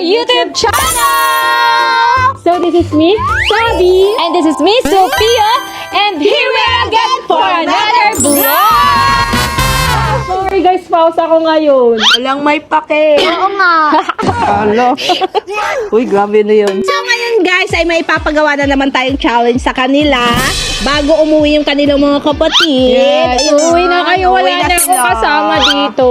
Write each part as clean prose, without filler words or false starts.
YouTube channel! So this is me, Sabi. And this is me, Sophia. And here we are again for another vlog! Sorry guys, pause ako ngayon. Walang may pake. Oo nga. Ano? Uy, grabe na yun. So ngayon guys ay may papagawa na naman tayong challenge sa kanila bago umuwi yung kanilang mga kapatid. Yes, Ayun. uwi na kayo. Uwi Wala na ako sila. kasama dito.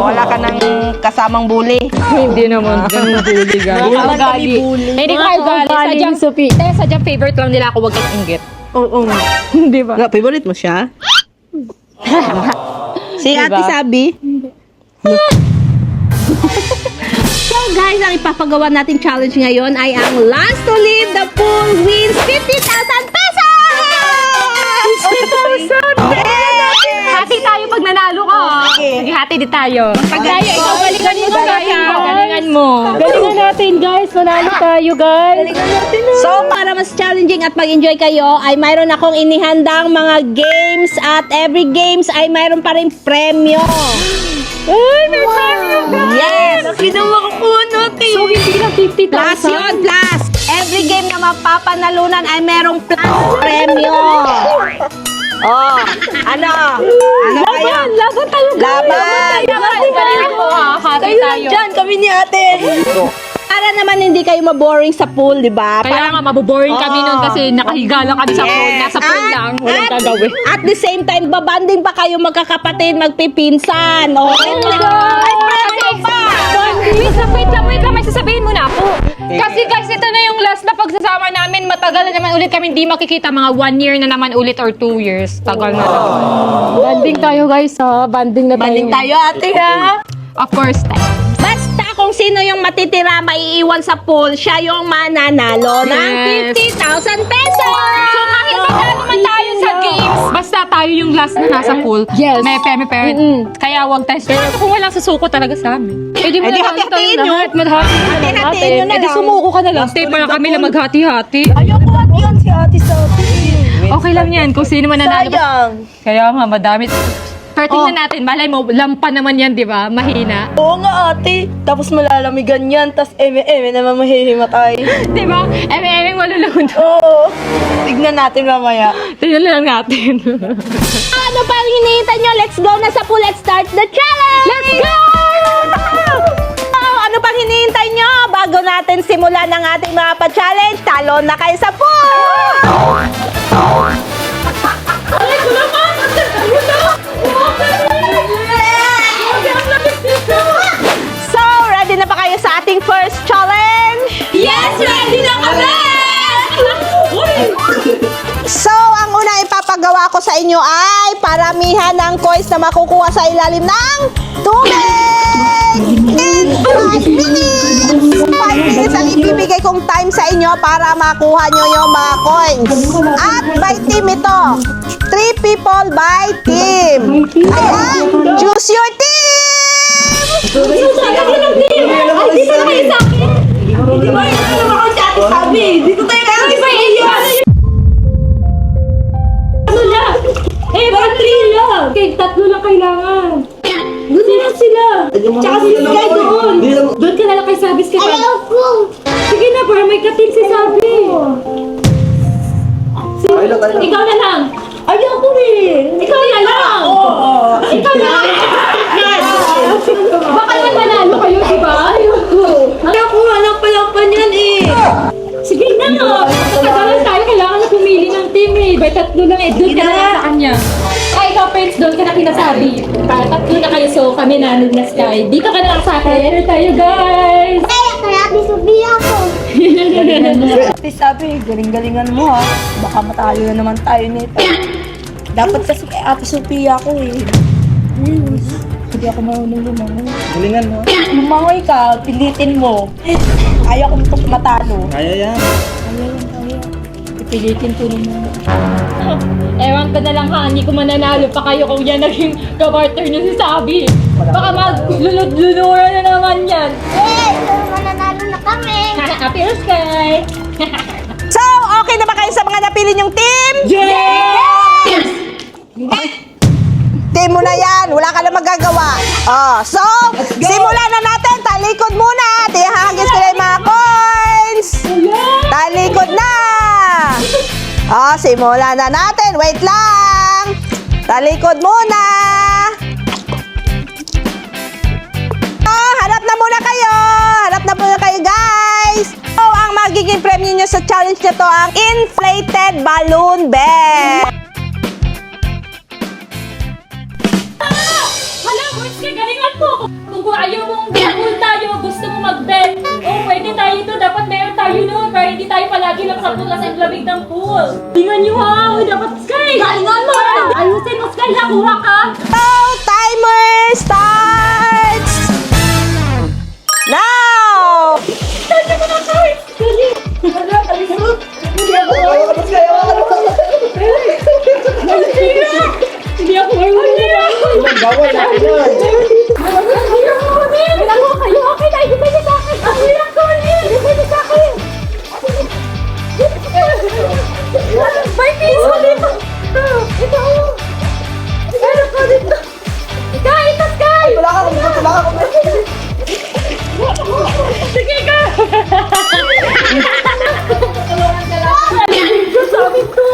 Wala ka nang kasamang bully. Hindi naman. Ganun bully guys. Hindi naman kami bully. Hindi ko Mga ugali. ugali ni Sophie. Sadyang favorite lang nila ako, wag kang inggit. Oo. Hindi ba? Favorite mo siya? Si Diba? Ate Sabi? So guys, ang ipapagawa nating challenge ngayon ay ang last to leave the pool wins 50,000 pesos! 50,000! Hati tayo pag nanalo ka. Sige, hati di tayo. Pagaya, ikaw galingan mo. Galingan mo. Galingan natin guys. Manalo tayo guys. So, para mas challenging at mag-enjoy kayo, ay mayroon akong inihandang mga games at every games ay mayroon pa rin premyo. Ay, may premyo guys. Yes! Ginawa ko po natin. So, hindi lang 50,000. Plus yun, plus! Every game na mapapanalunan ay merong plus premyo. Oh, ano? Ano kaya? Laban tayo guys. Laban! Galingan mo ha. Hati tayo. Diyan, kami ni ate. Para naman hindi kayo maboring sa pool, di ba? Kaya nga, maboboring kami Oo. nun kasi nakahiga lang kami sa pool. Nasa pool lang. Walang gagawin. At the same time, babanding pa kayo magkakapatid, magpipinsan. Okay, ay, premyo pa! Wait lang. May sasabihin mo na ako. Kasi guys, ito na yung last na pagsasama namin. Matagal na naman ulit kami hindi makikita. Mga 1 year na naman ulit or 2 years. Tagal na naman. Banding tayo guys ha. Banding na tayo. Banding tayo ate ha. Of course, tayo. Basta kung sino yung matitira, maiiwan sa pool, siya yung mananalo ng Yes. 50,000 pesos! So kahit magkano man tayo sa games, basta tayo yung last na nasa pool. Yes. May peme. Kaya wag tayo. Pero kung walang susuko talaga sa amin. Eh di mo Eh, di na hati-hatiin nyo. lahat. Madhati Hati-hatiin nyo na Eh di lang. sumuko ka na lang. Stay para kami lang maghati-hati. Ayoko at yan si Ate Sabi. Okay lang yan kung sino man nanalo. Sayang. Kaya nga, madami. Pero tingnan natin, malay mo, lampa naman yan, di ba? Mahina. Oo nga ate. Tapos malalamigan yan. Tapos eme-eme naman mahihimatay. Di ba? Eme-emeng malulunod. Oo. Tignan natin mamaya. Tingnan lang natin. Ano pa ang hinihintay nyo? Let's go na sa pool. Let's start the challenge! Let's go! Ano pang hinihintay nyo? Bago natin simulan ang ating mga pa-challenge, talon na kayo sa pool! So, ready na ba kayo sa ating first challenge? Yes, ready na kami! So, ang una ipapagawa ko sa inyo ay paramihan ng coins na makukuha sa ilalim ng tubig! In 5 minutes! 5 minutes ang ibibigay kong time sa inyo para makuha nyo yung mga coins. At by team ito. 3 people by team. Ayan! Choose your team! Okay, tatlo lang kailangan. Doon na lang sila. Tsaka si Sky doon. Doon ka na lang kay Sabi. Sige na, para may katil si Sabi. Ikaw na lang. Ayoko eh. Ikaw na lang. Ikaw na lang. Baka naman manalo kayo, di ba? Ayoko nga lang palapan yan eh. Sige na nga. Katagalan tayo, kailangan na pumili ng team eh. By tatlo lang eh. Doon ka na lang sa kanya. Ay, ikaw, Prince, doon ka na kinasabi. Para tatlo na kayo, so kami nanod na Sky. Dito ka na lang sa akin. Ano tayo, guys? Ate Sabi, galing-galingan mo ha. Baka matalo na naman tayo nito. Dapat kasi kay Ate Sophia ako eh. Hindi ako marunong lumangoy. Galingan mo. Lumangoy ka, pilitin mo. Ayaw kong itong matalo. Kaya yan. Pilitin ko naman. Ewan ko na lang ha, hindi ko mananalo pa kayo kung yan naging kapartner niyo si Sabi. Baka maglulud-lulura na naman yan. Mananalo na kami. Appears Sky. So, okay na ba kayo sa mga napili nyong team? Yes! Team mo na yan. Wala ka na magagawa. Oh, so, simulan na natin. Talikod muna. Tihahagi Simulan na natin. Wait lang. Talikod muna. Harap na muna kayo. Harap na muna kayo, guys. So, ang magiging premyo nyo sa challenge na to ang inflated balloon bed. Hala, boys, kagalingan po. Kung ayaw mong pool tayo, gusto mo mag-bet, pwede tayo ito. Dapat meron tayo noon para hindi tayo palagi lang sa tulas ang lamig ng pool. Tingnan nyo ha, dapat Sky. Galingan mo. Ayusin mo, Sky, nakuha ka. So, timer starts now! Tanya mo na, Sky. Hindi ako marunong. Bawal na yan. May nakuha kayo. Okay na, ibigay niyo sa akin. Ang hirap ko rin. Ibigay niyo sa akin. May piso dito. Ito. Meron ko dito. Sky, ito, Sky. Wala ka, wala ka. Sige ka. Sabi ko.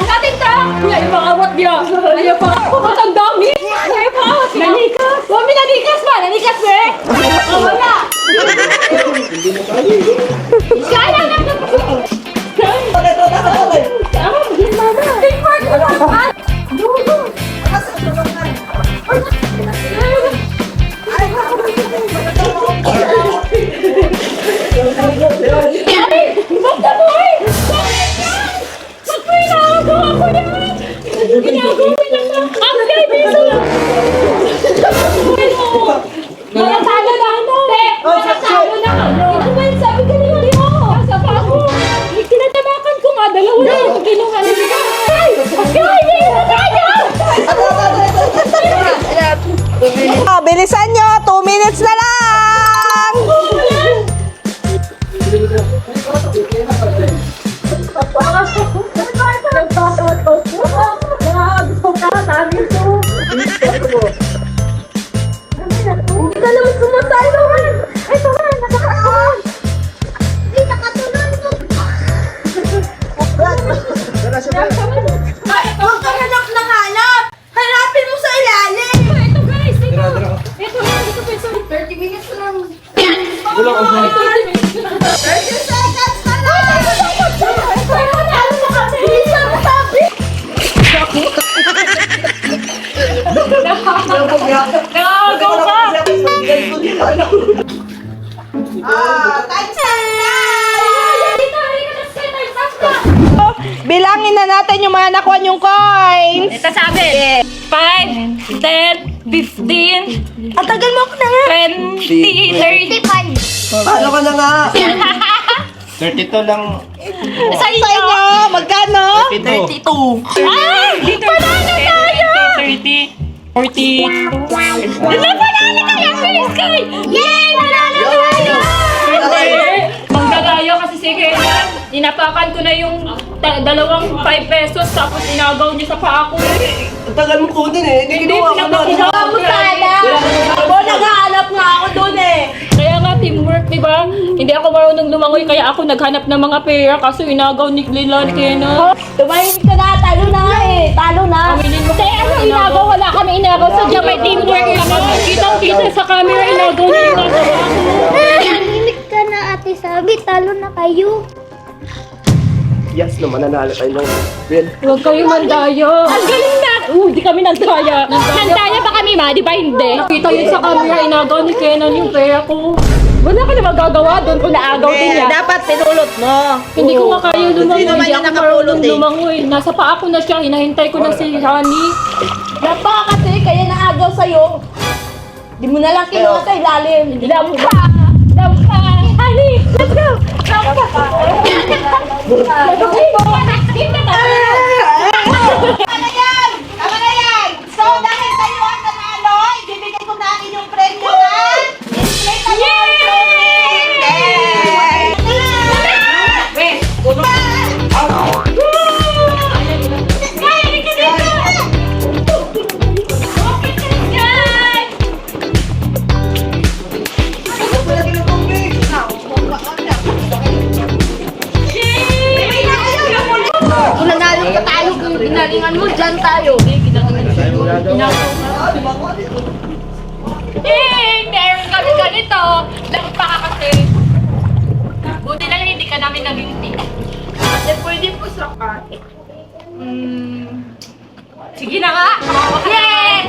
Natin ka! Ayaw pa awat niya! Ayaw pa! Bakit ang dami? Ayaw pa awat niya! Nanikas! Huwag may nanikas ba? Nanikas ba eh? Wala! Kaya na! Basta mo eh! Ginagawa ko yan! Ginagawa ko yan! Ang kaibiso lang! Malatalo na ano? Malatalo na! Ito ba yung sabi ka niyo? Nasa pa ako! Tinatabakan ko nga, dalawa na yung kinuha na nila. Ay! Hindi na tayo! Bilisan nyo! 2 minutes na lang! Hanapin mo sa ilalim! Ito guys! Ito! Ito lang! Ito pa 30 minutes lang! Ito 30 minutes lang! 30 seconds na lang! Nakagaw ka! Time start na! Bilangin na natin yung mga nakuha yung coins. Ito sabi. 5, 10, 15, Ang tagal mo ako na nga. 20, 30. Paano ka na nga? 32 lang. Sa inyo, magkano? 32. Ah! Panalo tayo! 30, 40. Panalo tayo, please, Sky! Yay! Panalo tayo! Manggagayo kasi si Kenan. Inapakan ko na yung dalawang 5 pesos tapos inagaw niya sa paa ko. Ang tagal mo kunin eh. Hindi ginawa ka na. Ako, naghahanap nga ako dun eh. Kaya nga teamwork, di ba? Hindi ako marunong lumangoy kaya ako naghanap ng mga pera kaso inagaw ni Lilan Kenan. Tumahimik ka na, talo na nga eh. Talo na. Aminin mo kaya ano inagaw? Wala kami inagaw. Sadya may teamwork naman. Kitang-kita sa camera inagaw niya yung nagawa ko. Nanimik ka na, Ate Sabi. Talo na kayo. Yes, no, mananalo tayo ng bill. Huwag kayo mandaya. Ang galing na! Di kami nagdaya. Nagdaya ba kami, ma? Di ba hindi? Nakita yun sa camera, inagaw ni Kenan yung pera ko. Wala ka na magagawa doon kung naagaw din niya. Dapat pinulot mo. Hindi ko nga kaya lumangoy. Hindi naman Hindi niya ako nakapulot marunong eh. lumangoy. Nasa paa ko na siya. Hinahintay ko na si Honey. Napaka kasi, kaya naagaw sa'yo. Di mo na lang kinuha sa ilalim. Lampa! Lampa! Honey! Let's go! Lampa! Tama na yan! Tama na yan! So, dahil kayo ang nanalo, ibibigay ko na ang inyong premyo na inflatable balloon bed! Galingan mo, dyan tayo. Meron kami ganito. Lang pa ka kasi. Buti na lang hindi ka namin nabinti. Pwede po sa kate. Sige na nga. Yay!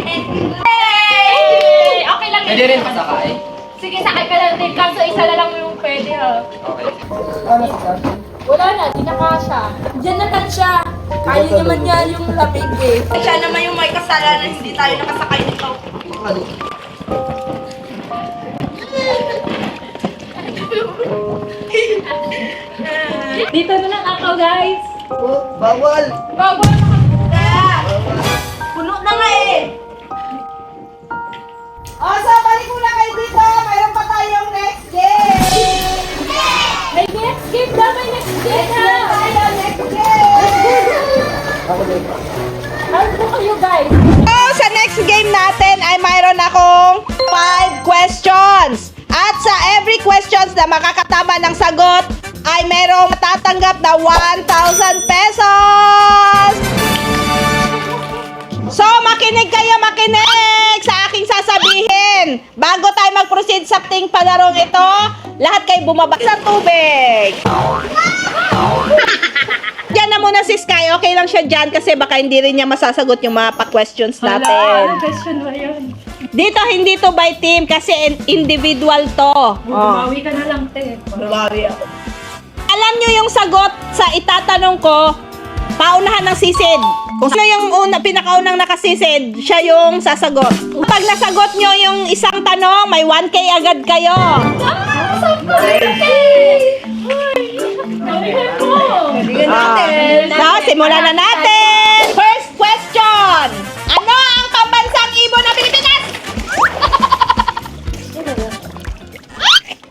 Okay lang Pwede rin pasakay. Sige, sakay ka lang din. Kaso isa na lang yung pwede ha. Okay. Wala na, di na kasha. Diyan na lang siya. Kaya naman niya yung lamig eh. Siya naman yung may kasalanan, hindi tayo nakasakay nito. Dito na lang ako, guys. Bawal! Bawal Puno na nga eh. So balik muna kayo dito. Mayroon pa tayong next game. May next game na, may next game na. Next game. Ano kayo, guys? Sa next game natin ay mayroon akong 5 questions. At sa every questions na makakatama ng sagot ay merong matatanggap na 1,000 pesos. So, makinig kayo, makinig sa aking sasabihin. Bago tayo mag-proceed sa ating palarong ito, lahat kayo bumaba sa tubig. Diyan na muna si Sky. Okay lang siya dyan kasi baka hindi rin niya masasagot yung mga pa-questions natin. Question ba yun? Dito, hindi to by team kasi individual to. Bumawi ka na lang, te. Alam nyo yung sagot sa itatanong ko, paunahan ng sisid. Kung sino yung pinakaunang nakasisid, siya yung sasagot. Pag nasagot nyo yung isang tanong, may 1K agad kayo. So, simulan na natin. First question. Ano ang pambansang ibon ng Pilipinas?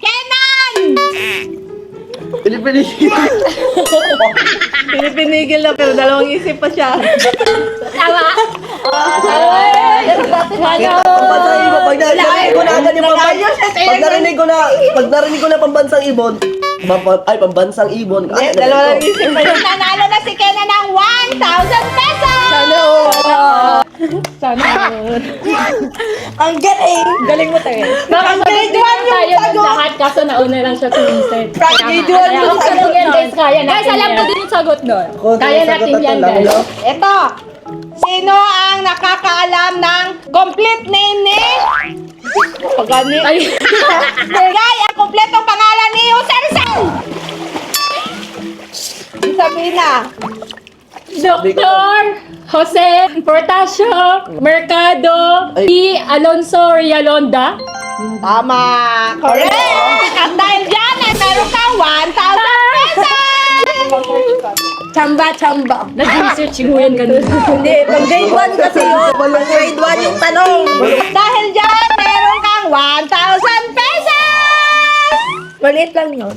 Kenan! Pilipinigil! Pinipinigil na pero dalawang isip pa siya. Tama. Pambansang ibon, pag narinig ko na agad yung pag narinig ko na pambansang ibon, pambansang ibon. Dalawang isip pa siya. Nanalo na si Kenan ng 1,000 pesos! Sana. Ang galing. Galing mo, te. Grade 1 yung Tayo ng sagot. lahat, kaso nauna lang siya sumisid. Grade 1 Kaya yung kung sagot yan, nun. guys, kaya natin Guys, alam ko yan. din yung sagot nun. Kaya natin yan, guys. Ito. Sino ang nakakaalam ng complete name ni... Pagani. Guy, ang kompletong pangalan ni Jose Rizal. Sabihin na. Dr. Jose Portasio Mercado P. Alonso Rialonda. Tama. Correct. At dahil dyan ay meron kang 1,000 pesos. Chamba. Nag-research mo yan ganun. Hindi, pag grade 1 kasi yun. Pag grade 1 yung tanong. Dahil dyan meron kang 1,000 pesos. Maliit lang yun.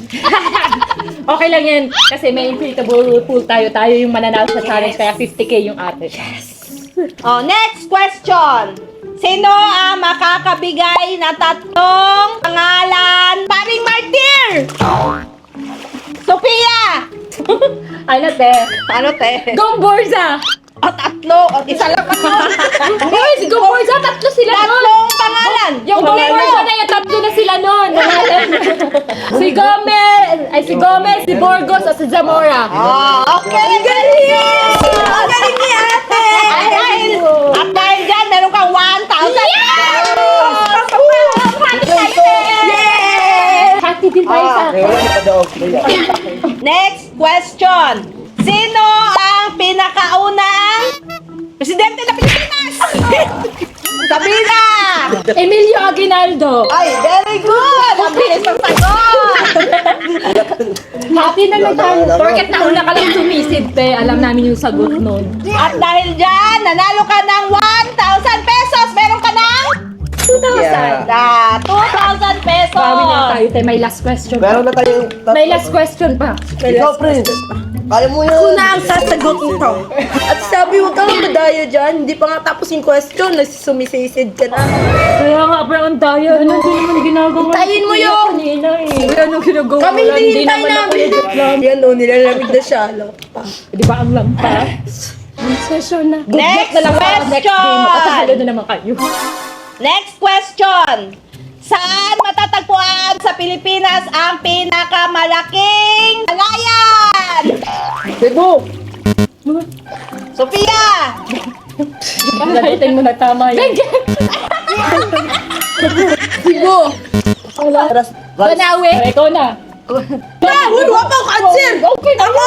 Okay lang yan. Kasi may inflatable pool tayo. Tayo yung mananalo sa challenge. Kaya 50K yung ate. Oh, next question. Sino ang makakabigay na tatlong pangalan? Paring Martir! Sophia! Ano, te? Ano, te? Gomborza! At tatlo. At isa lang pa nun. Guys, Gomborza! Tatlo sila nun! Tatlong pangalan. Yung Gomborza na yung tatlo na sila nun! Si Gomez, si Burgos, at si Zamora. Okay. Ang galing! Ang galing ni ate! At dahil dyan, meron kang 1,000 pesos! Happy din tayo sa akin. Next question. Sino ang pinakaunang presidente ng Pilipinas? Sabina! Emilio Aguinaldo. Ay, very good! Ang bilis ng sagot! Happy na tayo. Porket nauna ka lang sumisid, te. Alam namin yung sagot nun. At dahil dyan, nanalo ka ng 1,000 pesos! Meron ka ng 2,000. 2,000 pesos! Bawi na tayo, te. May last question pa. Meron na tayong... May last question pa. Ikaw, Prince. Kaya mo yan. Ako na ang sasagot nito. At sabi, huwag kang madaya dyan. Hindi pa nga tapos yung question. Sumisid ka na. Kaya nga, bro, ang daya. Ano din naman ginagawa? Hintayin mo yun. Kanina eh. Anong ginagawa? Kami Wala, hinihintay naman ako namin. nag-plan. Yan o, nilalamig na siya. Di ba ang lampas? Session na. Good Next luck na lang sa next question! game. Matatalo na naman kayo. Next question. Saan matatagpuan sa Pilipinas ang pinakamalaking palayan? Cebu! Sofia! Lagutin mo na tama yun. Cebu! Banawe. Ikaw na. Wala pa ako answer! Okay na. Ano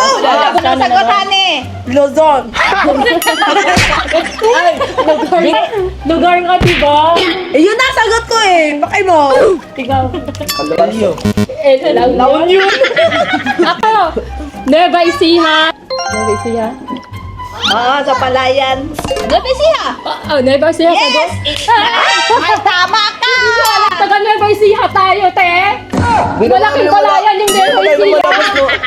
ang sagutan eh? Luzon! Lugar nga, diba? Eh, yun na sagot ko eh! Bakay mo! Ikaw. Kalyo. La Union. Ako. Nueva Ecija. Nueva Ecija. Oo, sa palayan. Gabisiha! Oh, Nueva Ecija. Yes! Ay, tama ka! Taga Nueva Ecija tayo, te. Malaking palayan yung Nueva Ecija.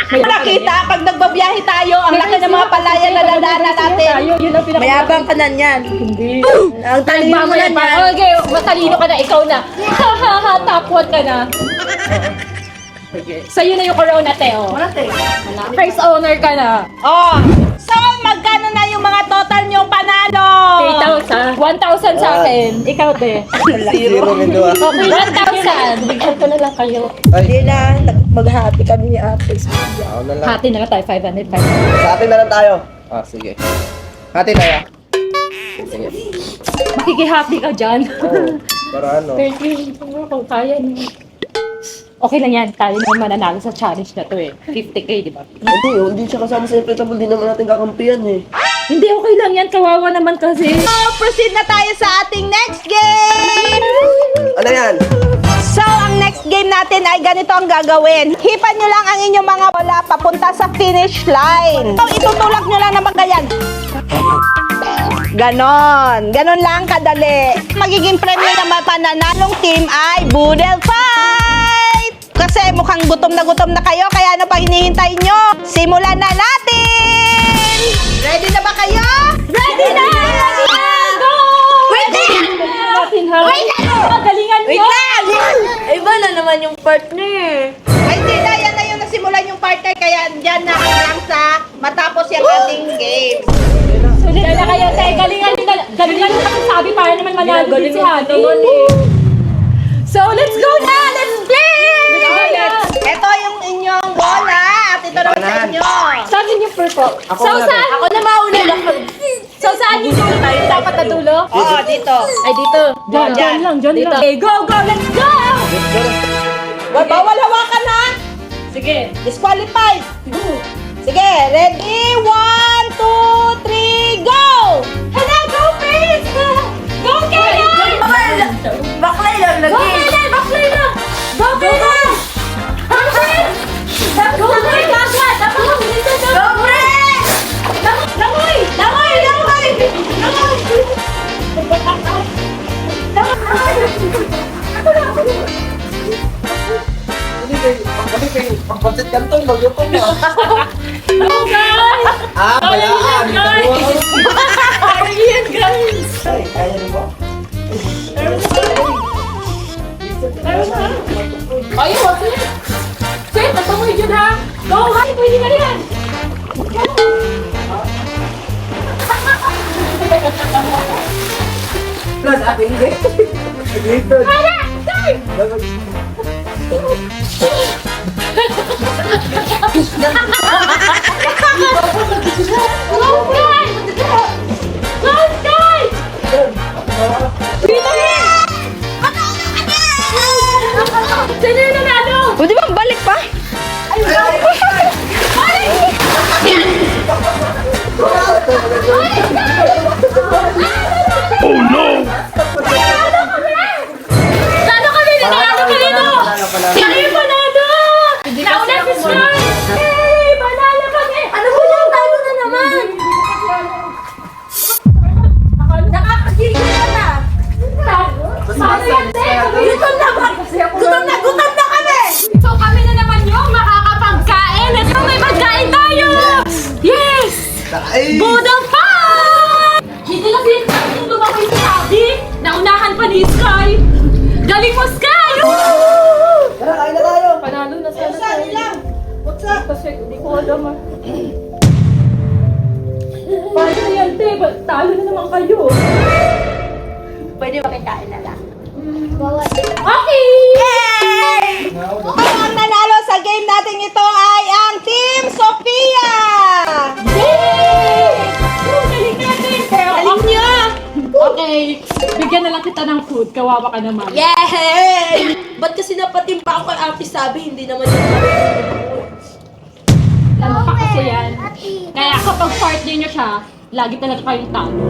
Nakita, pag nagbabiyahe tayo, ang laki ng mga palayan na dadaanan natin. Tayo, yun ang pinaka- Mayabang ka na niyan. Hindi. Ang talino mo na Mamaya yan. pa. Okay, matalino ka na. Ikaw na. Ha, ha, ha. Top 1 ka na. Sa'yo na yung corona, te. Oh. First owner ka na. Oh, so magkano na yung mga total niyong panalo? 3,000. 1,000 sa akin. Ikaw, te. Zero nito ah. Okay, 1,000. Bigyan ko na lang kayo. Hindi na, mag-happy kami ni Ate. Ako na lang. Hati na lang tayo. 500. Sa atin na lang tayo. Ah, sige. Hati tayo. Sige. Makiki-happy ka dyan. Para ano? 30. Kung kaya niyo. Okay lang yan. Tayo naman mananalo sa challenge na to eh. 50K, di ba? Hindi siya kasama sa inflatable. Di naman natin kakampiyan eh. Hindi, okay lang yan. Kawawa naman kasi. So, proceed na tayo sa ating next game! Ano yan? So, ang next game natin ay ganito ang gagawin. Hipan nyo lang ang inyong mga bola papunta sa finish line. So, itutulak nyo lang naman ganyan. Ganon. Ganon lang kadali. Magiging premyo ng mapananalong team ay Boodle Fight! Kasi mukhang gutom na kayo, kaya ano pang hinihintay nyo? Simulan na natin! Ready na ba kayo? Ready na! Go! Ready! Natin ha. Galingan mo. Iba na naman yung partner. Ay, hindi na. Yan na yung nasimulan yung partner. Kaya dyan na lang sa matapos yung ating game. Sulit na kayo, te. Galingan nyo na. Galingan nyo kasi sabi para naman manalo din si Hadi. So, let's go na! Let's play! Ito yung inyong bola. At ito naman sa inyo. Saan yun yung purple? Ako So, na, saan? Ako na mauna lang. So, saan yung dulo tayo? Dapat na dulo? Oo, dito. Ay, dito. Diyan, Diyan. lang, diyan lang. Okay, go, go, let's go! Bawal hawakan ha. Sige. Disqualified. Sige, ready? 1, 2, 3, go! Hala, go first! Go, Karen! Baklay lang Go, lagi. Karen! Baklay na! Go, Karen! Go, Karen! Go, Karen! Dapat! Dapat mo, dito, go! Go, friend! Langoy! Langoy! Langoy! Pagpansit ka to, mag-yuko mo. Go, guys! Ah, balaan. Ayan, guys! Ay, kaya mo ba? Ayun, wag na. Sit, natungoy dyan ha. Go, hi, pwede na yan. Plus, ating hindi. Agreed. Hala, start! Go, guys! Go, guys! Dito yan! Sino yung nanalo? Pwede bang balik pa? Nanalo kami! Nanalo kami dito! Kami panalo! Nauna si Scar! Hey! Panalo kami! Ano mo yan? Tayo na naman! Nakakagigil ka na! Paano yan, Te? Gutom na ba? Gutom na kami! So kami na naman yung makakapagkain! At may pagkain tayo! Yes! Ay! Boodle Fight! Hindi kasi yung lumaki si Abby. Naunahan pa ni Sky. Galing mo, Sky! Tara, kain na tayo. Panalo na sana Saan nila? What's up? Kasi hindi ko alam ah. Paano yan? Hindi, talo na naman kayo. Pwede ba kain na lang? Okay! Ang nanalo sa game natin ito ay ang Team Sophia! Yay! Galing natin! Pero Galing niya! okay, bigyan na lang kita ng food. Kawawa ka naman. Yay! Ba't kasi napatimpa ako kay Ate Sabi, hindi naman yung Alam pa kasi yan. Kaya kapag partner niyo siya, lagi talaga kayong talo.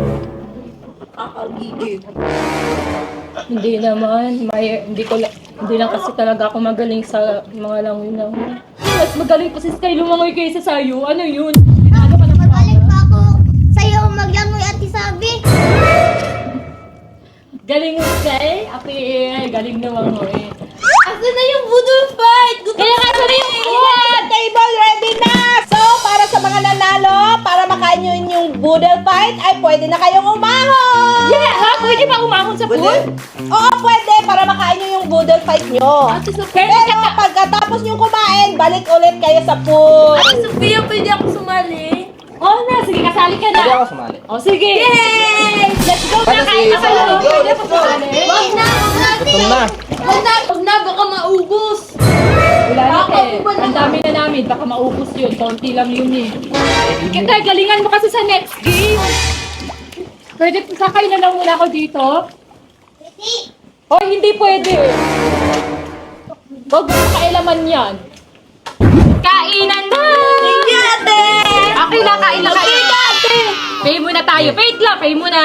kakagigil. Hindi naman, hindi lang kasi talaga ako magaling sa mga langoy-langoy. Mas magaling pa si Sky lumangoy kaysa sa'yo. Ano yun? Ano ka na Magaling pa ako sa'yo maglangoy at isabi. Galing mo, Sky? Ate, galing lumangoy. Asa na yung voodoo fight? Kaya nga na yung Ayan, table ready na! So, para sa mga nanalo, para makain nyo yung boodle fight, ay pwede na kayong umahon! Yeah! Ha? Pwede ba umahon sa Pwede? pool? Oo, pwede, para makain nyo yung boodle fight nyo. Ate Pero pagkatapos nyo kumain, balik ulit kayo sa pool. Sophia, pwede ako sumali? Oh na, sige, kasali ka na. Pwede ako sumali. Oh, sige. Yay! Let's go na, kain na kayo. Pwede po sumali. Wag na, wag natin. Gutom na. Huwag na, baka maubos. Wala na eh. Ang dami na namin, baka maubos yun. Konti lang yun eh. Kita, galingan mo kasi sa next game. Pwede po, sakay na lang muna ako dito. Oh, hindi pwede. Huwag mo kailaman yan. Kainan na! Thank you, ate! Okay na, kain na kain. Pay muna tayo. Wait lang, pay muna.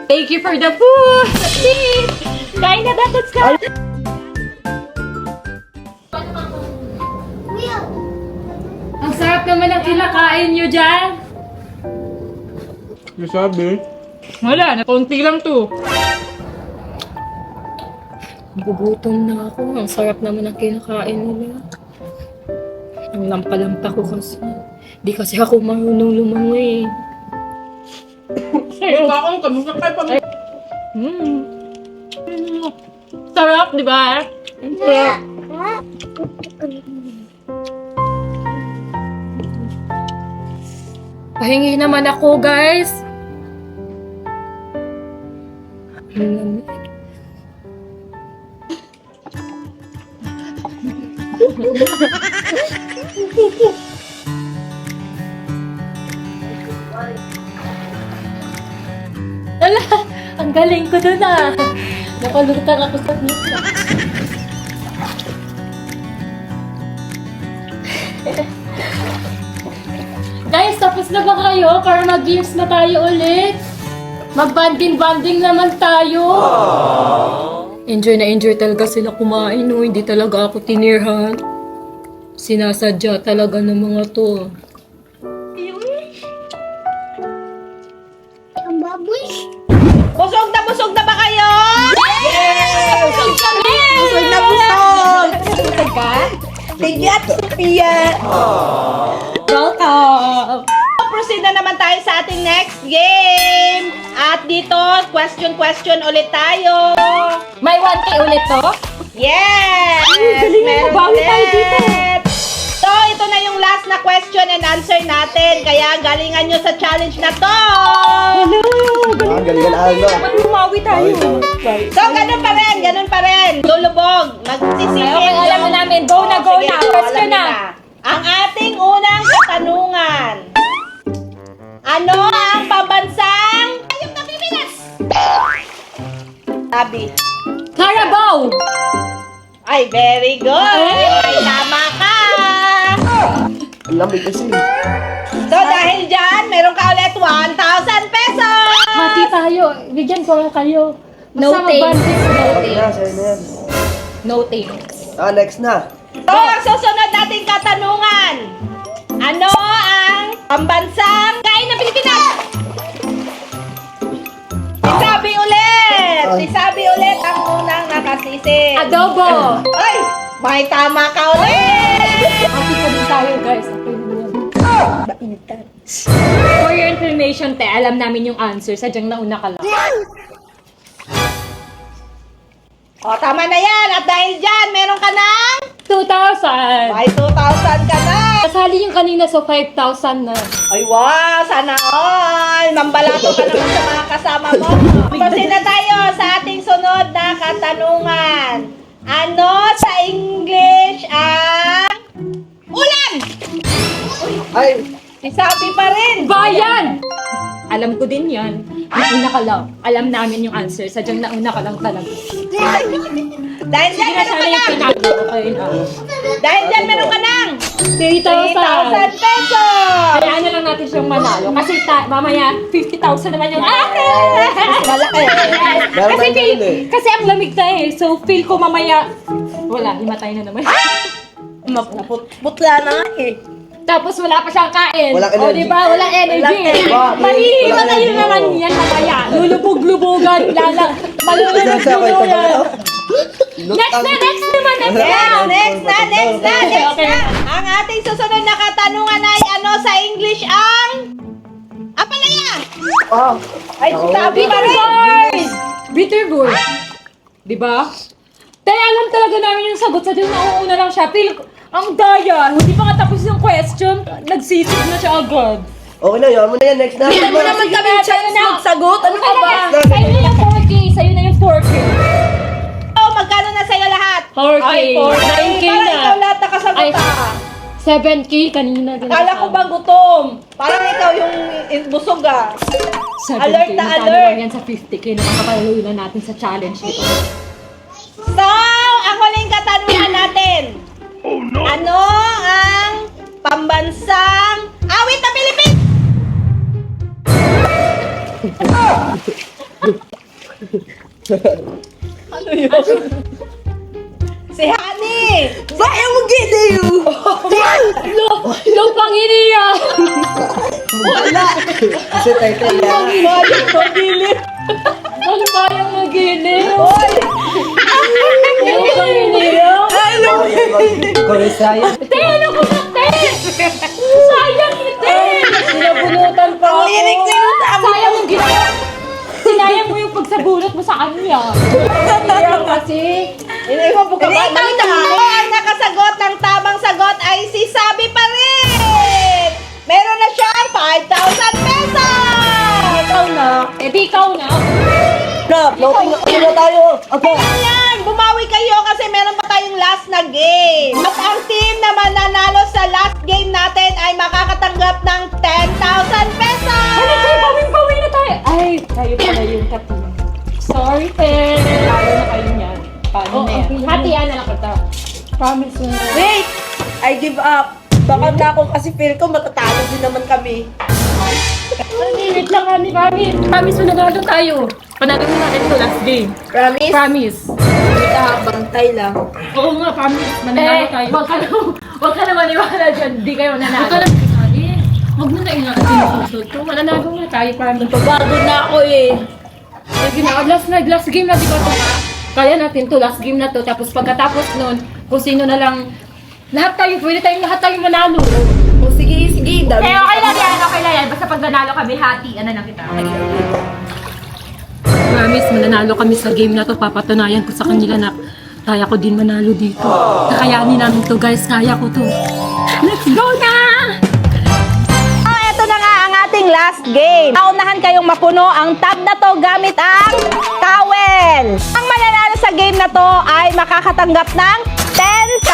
Thank you for the food. Please. Kain na dapat, Sky. Kuya, Ang sarap naman ang kinakain nyo dyan. Yung sabi? Wala, na konti lang to. Gugutom na ako. Ang sarap naman ang kinakain nila. Ang lampa-lampa ko kasi. Di kasi ako marunong lumangoy. Sa'yo ba akong kamusta kayo pag... Sarap, di ba? Sarap. Pahingi naman ako, guys. Ang lamig. Ala, ang galing ko dun ah. Nakalutang ako sa misa. Guys, tapos na ba kayo? Para mag-games na tayo ulit. Mag-banding-banding naman tayo. Enjoy na enjoy talaga sila kumain. No? Hindi talaga ako tinirhan. Sinasadya talaga ng mga to. ang baboy. Busog na ba kayo? Busog kami! Busog na busog! Busog ka? Thank you, Ate Sophia! Welcome! Proceed na naman tayo sa ating next game. At dito, question ulit tayo. May 1K ulit to? Yes! galing mo, Meron bawi tayo ulit. dito. So, ito na yung last na question and answer natin. Kaya galingan nyo sa challenge na to. Galingan Aldo. Dapat lumawi tayo. So, ganun pa rin. Lulubog. Magsisingin. Okay, alam na namin. Go na, go Sige, na. go, Question alam na. nyo Ang ating unang katanungan. Ano ang pambansang ayun na Pilipinas? Sabi. Carabao! Ay, very good. Ay, tama ka. Ang lamig kasi. So, dahil dyan, meron ka ulit 1,000 pesos. Hati tayo. Bigyan ko lang kayo. No Basta thanks. Okay na, sa'yo na yan. No thanks. Next na. So, ang susunod nating katanungan. Ano ang pambansang kain ng Pilipinas? Sisabi ulit ang unang nakasisi. Adobo! Ay, may tama ka ulit. Hati pa din tayo, guys. Okay na yan. For your information, te, alam namin yung answer. Sadyang nauna ka lang. O, tama na yan. At dahil dyan, meron ka ng 2,000! may 2,000 ka na. Sa Nanali yung kanina, so 5,000 na. Ay, wow! Sana all! Mambalato ka naman sa mga kasama mo. Proceed na tayo sa ating sunod na katanungan. Ano sa English ang ulam? Ay, Isabi pa rin. Bayan! Alam ko din yan. Nauna ka lang. Alam namin yung answer. Sadyang nauna ka lang talaga. Dahil dyan, Hindi na meron ka sana yung ng. pinalo ko kayo na. Dahil dyan, meron ka ng 3,000! 3,000 pesos. Kaya na lang natin siyang manalo. Kasi mamaya, 50,000 naman yung akin! Malaki. meron Kasi, tayong ganun eh. kasi ang lamig na eh. So, feel ko mamaya, wala, himatay na naman. Putla na nga eh. Tapos wala pa siyang kain. Walang O, energy. diba? Walang energy. Walang energy. Mahihimatay Walang naman energy. yan mamaya. Lulubog-lubogan. Malulubog-lubogan. Next na, next naman, next na. Next na. Okay. Ang ating susunod na katanungan ay ano sa English ang apalaya. Oh, Ay, sabi pa Bitter rin. gourd! Bitter gourd. Diba? Kaya alam talaga namin yung sagot. Sadyang nauuna lang siya. Feel, ang daya. Hindi pa nga tapos yung question. Nagsisip na siya agad. okay na yun. Mo na yan. Next na. Hindi mo naman kami chance magsagot. Ano ka ba? Sa'yo na yung 4K. Sa'yo na yung 4K. Oh, magkano na sa'yo lahat? 4K. Ay, 9K Parang na. ikaw lahat nakasagot Ay, ah. 7K kanina. Akala ko bang gutom? Parang ikaw yung busog ah. 7K. Alert na Magkano alert. lang yan sa 50K na makakaluwi na natin sa challenge nito. So, ang huling katanungan natin. Oh no! Ano ang pambansang awit na Pilipinas? Ano yun? Si Honey! Bayan mo giliw! Low panginiya! Wala. Kasi tayo yan. Ano ba yung nagiliw? Low panginiya? Koresaya. Te, ano ko na, te? Sayang ite! Sinabunutan pa ako. Sayang yung ginawa. Sinayang mo yung pagsabunot mo sa kanya. Sayang kasi. Iniwan po ka ba? Ang nakasagot ng tamang sagot ay si Sabi pa rin! Meron na siyang 5,000 pesos! Ikaw na. Eh di ikaw na. Floating na tayo. Okay. Yan! Bumawi kayo kasi meron pa tayong last na game. At ang team na mananalo sa last game natin ay makakatanggap ng 10,000 pesos! Ano tayo? Bawing-bawi na tayo. Ay, tayo pala yung katin. Sorry, te. Lalo na kayo niyan. Paano na yan? Hatian na lang kita. Promise mo na. Wait! I give up. Baka na ako kasi feel ko matatalo din naman kami. Wait lang kami, promise. Promise mo nanalo tayo. Panalo mo natin ito last game. Promise? Promise. Kita, bantay lang. Oo nga, promise. Mananalo tayo. Huwag ka na maniwala dyan. Hindi kayo nanalo. Huwag ka na magsasabi. Huwag mo na ingatan yung susod ko. Mananalo nga tayo, promise. Bago na ako eh. Sige na, last game na, di ba ito ka? Kaya natin to, last game na to. Tapos pagkatapos nun, kung sino na lang, lahat tayo, pwede tayong lahat tayong manalo. O sige, sige. Dami. Eh, okay lang yan. Basta pag nanalo kami, hatian na lang kita. Promise, mananalo kami sa game na to. Papatunayan ko sa kanila na kaya ko din manalo dito. Kakayanin namin to, guys. Kaya ko to. Let's go na! Ito na nga ang ating last game. Naunahan kayong mapuno ang tab na to gamit ang towel. Ang mananalo sa game na to ay makakatanggap ng 10,000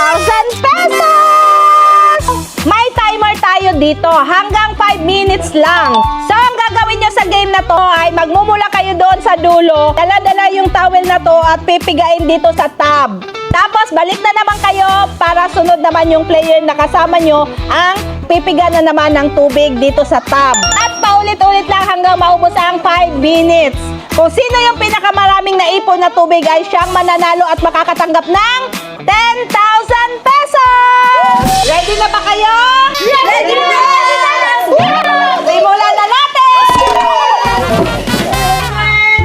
pesos! May timer tayo dito hanggang 5 minutes lang. So, ang gagawin nyo sa game na to ay magmumula kayo doon sa dulo, dala-dala yung towel na to at pipigain dito sa tab. Tapos, balik na naman kayo para sunod naman yung player na kasama nyo ang pipiga na naman ng tubig dito sa tab. At paulit-ulit lang hanggang maubos ang 5 minutes. Kung sino yung pinakamaraming naipon na tubig ay siyang mananalo at makakatanggap ng 10,000 pesos! Ready na ba kayo? Ready na! Simulan na natin!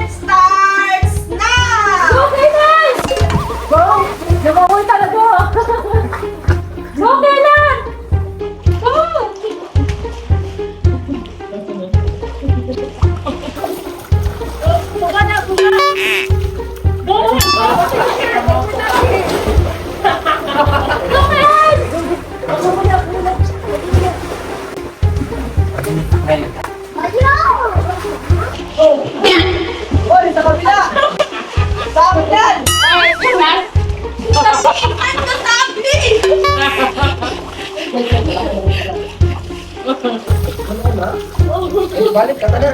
Starts now! Okay, guys! Go! Nababoy talaga! Okay lang! Go! Buka na! Go! Go, guys! Hoy, sa kabila! Sa akin yan! Balik ka na.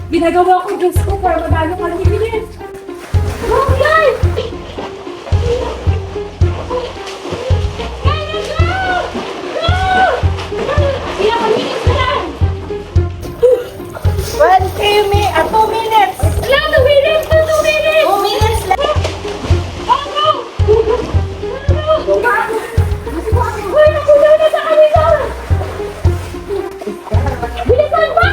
Ginagawa ko Diyos ko para manalo ka ng ibilis. Go, guys! Ilang minutes na lang? 2 minutes! Wala, 2 minutes! 2 minutes! 2 minutes lang! Uy, nakuha na sa kanila! Bilisan ba?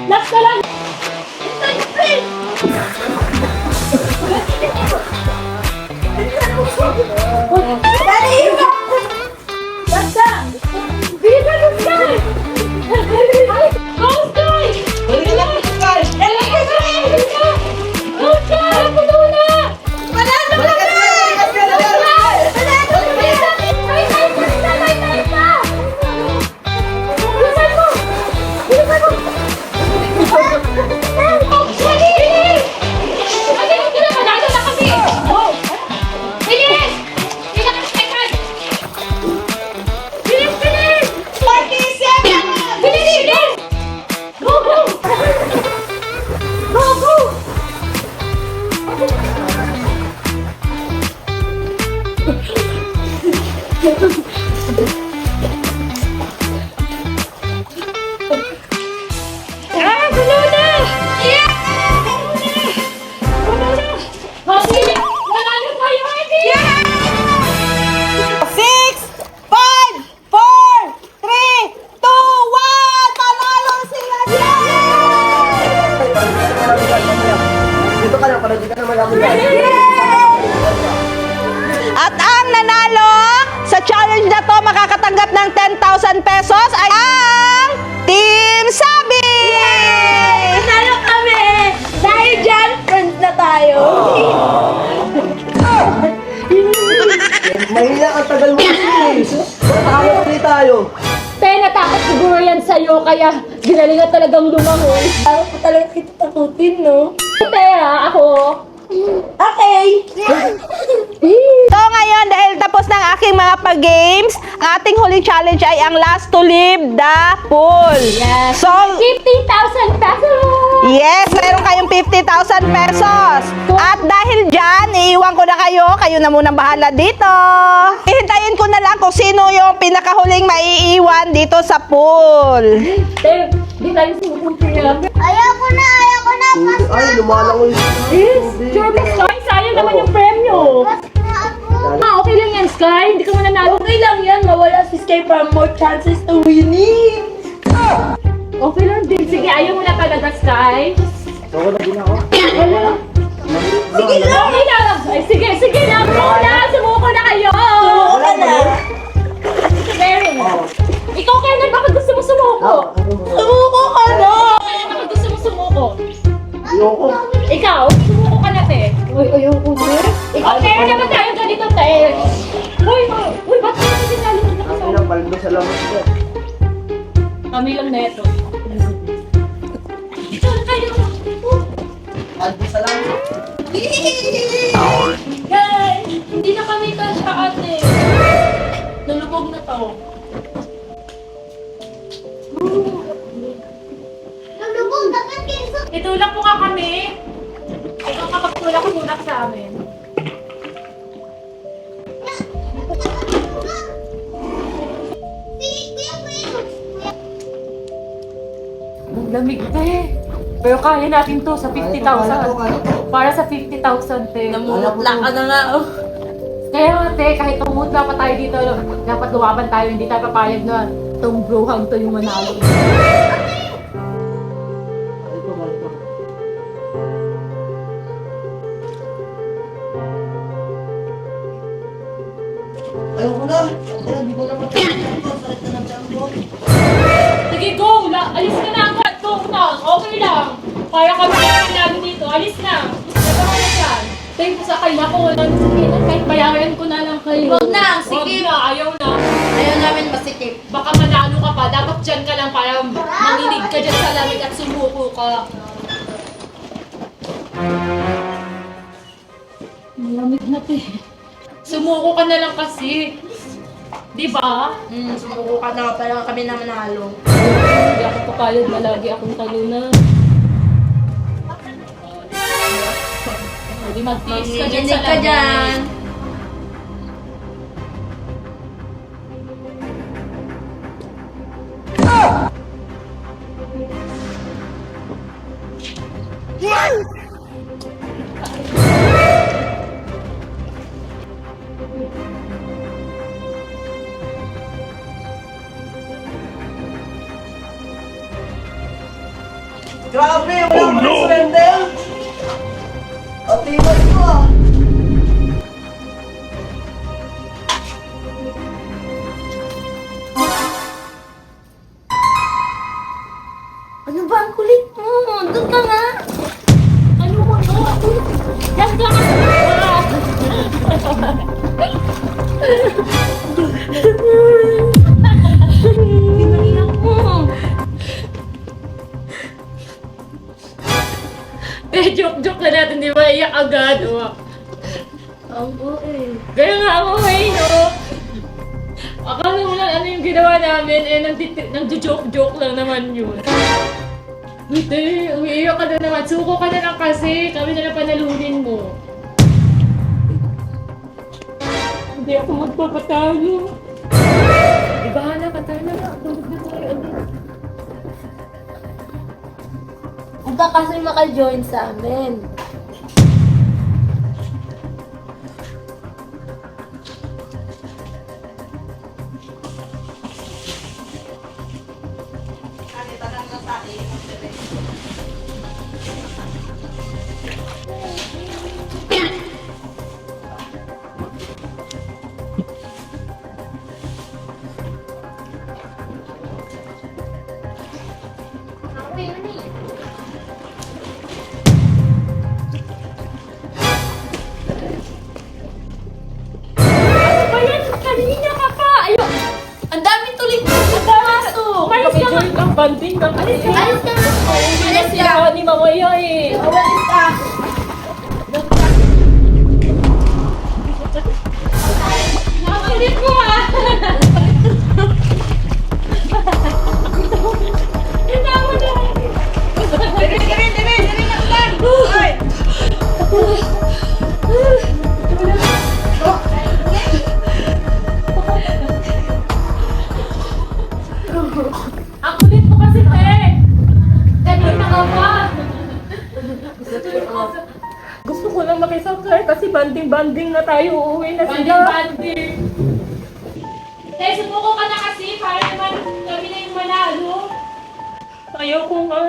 Last na lang! Dali! Last na! Bilisan mo, Sky! Go, Sky! Balik ka na, Sky! Go, Sky! Puno na! Panalo Balik ka na! Balik ka na! Dito ka lang, para di ka naman ako yan. At ang nanalo sa challenge na to makakatanggap ng 10,000 pesos ay ang Team Sabi! Panalo kami! Dahil dyan, friends na tayo! Mahina ang tagal mo kasi. Tayo ulit tayo. Te, natakot siguro yan sa'yo, kaya ginalingan talagang lumangoy. Ayaw ko talaga kita takutin, no? Te, ako. Okay! So ngayon, dahil tapos ng aking mga pag-games, ang ating huling challenge ay ang last to leave the pool. Yes. So, 50,000 pesos! yes, meron kayong 50,000 pesos. At dahil dyan, iiwan ko na kayo. Kayo na munang bahala dito. Ihintayin ko na lang kung sino yung pinakahuling maiiwan dito sa pool. Te, di tayo sumukumpira. Ayoko na, pas Ay, lumalangoy. Yes, sure ba, Sky? Sayang naman yung premyo. na ako. Okay lang yan, Sky. Hindi ka mananalo. Okay lang yan, mawala si Kay for more chances to winning. Okay lang din. Sige, ayaw mo na talaga, Sky. Ako na din ako. Sige lang. Okay lang. Ay, sige lang. Sumuko na kayo. Sumuko ka na. Meron. Ikaw, Kenneth, bakit gusto mo sumuko? Sumuko ka na. Kenneth, bakit gusto mo sumuko? Ayoko. Ikaw, sumuko ka na, te. Uy, ayoko na. Ikaw, meron naman tayo ganito, te. Uy, ba't ka natin nalunod na Ang kasama? ilang baldo sa lamang ko. Kami lang neto. Ikaw na kayo. Baldo sa lamang. Guys, hindi na kami kasya, ate. Nalubog na to. Nalubog, dapat kayo. Itulak mo ka kami. Ikaw kapagtulak-tulak sa amin. Ang lamig, te. Pero kaya natin to sa 50,000. Para sa 50,000, te. Namumutla ka na nga. Oh. Kaya nga, te, kahit tumutla pa tayo dito, dapat lumaban tayo. Hindi tayo papayag na itong bruhang to yung manalo. Ayoko na. Hindi ko na matapos. Sakit na ng tiyan ko. Sige, go! Alis ka na agad! Go na! Okay lang! Para kami namin dito. Alis na! Ito ka na dyan. Thank you sa kanya ko. Walang sakinan. Kahit bayaran ko na lang kayo. Huwag na, Huwag sige. na! Ayaw na! Ayaw namin masikip. Baka manalo ka pa. Dapat dyan ka lang para manginig ka dyan sa lamig at sumuko ka. Malamig na, te. Sumuko ka na lang kasi. Di ba? Sumuko ka na. Pero kami na manalo. Hindi ako papayag na lagi akong talunan. Hindi mag-tiis ka dyan sa Manginig ka dyan. lamig. Grabe, wala ko ng surrender. Ang tiwas ko ah. Ano ba ang kulit mo? Doon ka nga. Ano mo to? Yan ka nga! Pinaiyak mo. Joke na natin, di ba? Iyak agad. Oo eh. Kaya nga ako no? Akala mo lang ano yung ginawa namin, nagjo-joke lang naman yun. Hindi, umiiyak ka na naman. Suko ka na lang kasi. Kami na lang panalunin mo. Hindi ako magpapatalo. Di bahala ka tayo na lang. Tulog na tayo agad. Huwag ka kasi maka-join sa amin. Ano ba yan? Kanina ka pa! Ayun! Ang dami tuloy mo. Ang dami Umalis ka nga! Ang banding ka! Alis ka! Alis ka! Hindi na Alis sila ka! ni Mamaya eh! Awalis ka! Nakakulit mo ah! Ina mo na! Ang kulit mo kasi, te! Kanina ka pa! Gusto ko lang makisakay kasi banding-banding na tayo. Uuwi na sila. Banding-banding! Te, sumuko ka na kasi para naman kami na yung manalo. Ayoko nga.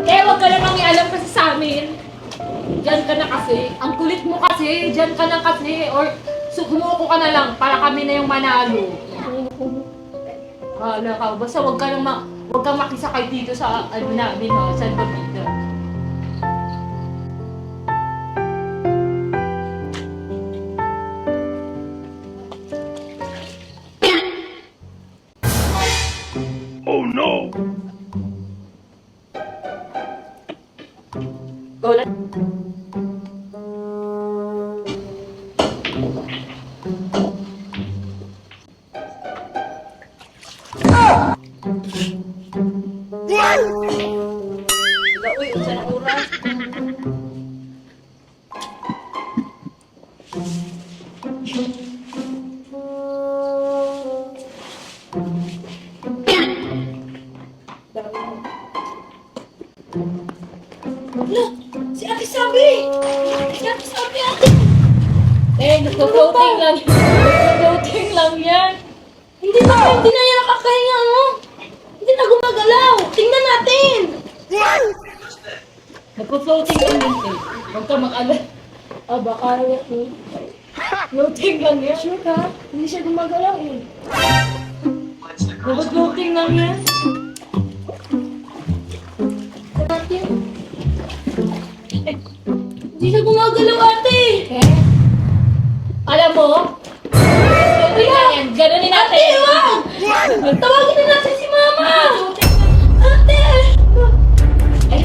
Eh, huwag ka namang ialam kasi sa amin. Diyan ka na kasi. Ang kulit mo kasi. Diyan ka na kasi. Or sumuko ka na lang para kami na yung manalo. Wala ka. Basta huwag kang makisakay dito sa ano namin, ha, San Bamida. Oh no! Uy, unsa na oras? Si Ate Sabi! Si Ate Sabi, ate! Eh, nagpo-floating lang. Nagpo-floating lang yan. Hindi na yan nakakahinga, ano? Hindi na gumagalaw! Tingnan natin! Nagpo-floating lang yan eh. Huwag ka mag-alala. Baka floating lang yan. Sure ka? Hindi siya gumagalaw eh. Nagpo-floating lang yan. Natin. Hindi siya gumagalaw, ate! Eh? Alam mo? Floating lang yan. Ganunin natin. Ate, wag! Tawagin na natin si Mama! Ate! Eh,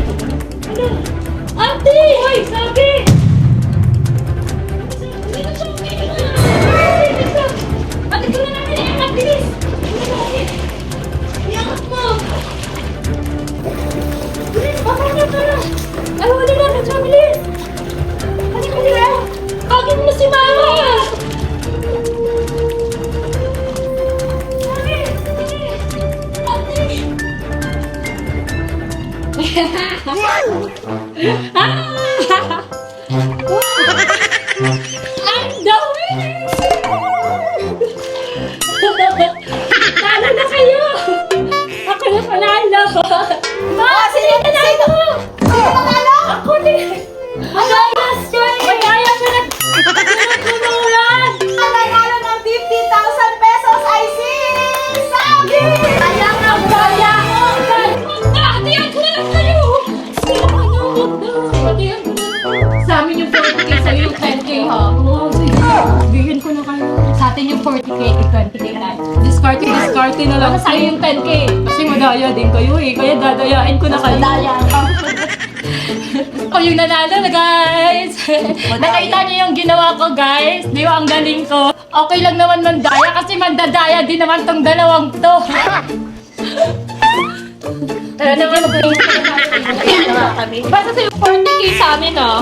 Ate! Hoy, sabi! Dito siya umiiyak. Ate, gano'n natin yan. Ang bilis! Iyangat mo! Bilis, baka na tara. Ay, wala natin siya. Bilis! Halika. Tawagin mo si Mama! Ate! Ang dami! Talo na kayo! Ako na panalo! Sino nanalo? Ako din! Madayas ko eh! Madayas ko nagtumulan! Ang nanalo ng 50,000 pesos ay si Sabi! Kaya nga, kaya ko! Hatiyan ko na lang kayo! Hatiyan ko na lang. Sa amin yung 40k, sa'yo yung 10k ha? Oo, sige. Bigyan ko na kayo. Sa atin yung 40k, 20k na. Discarte na lang. Sa'yo yung 10k. Kasi madaya din kayo eh. Kaya dadayain ko na kayo. Madaya ka. Ako yung nanalo na guys! Nakita niyo yung ginawa ko guys? Di ba ang galing ko? Okay lang naman mandaya kasi mandadaya din naman tong dalawang to. Tara naman, mag-iingat na tayo. Basta sa'yo 40k sa amin oh.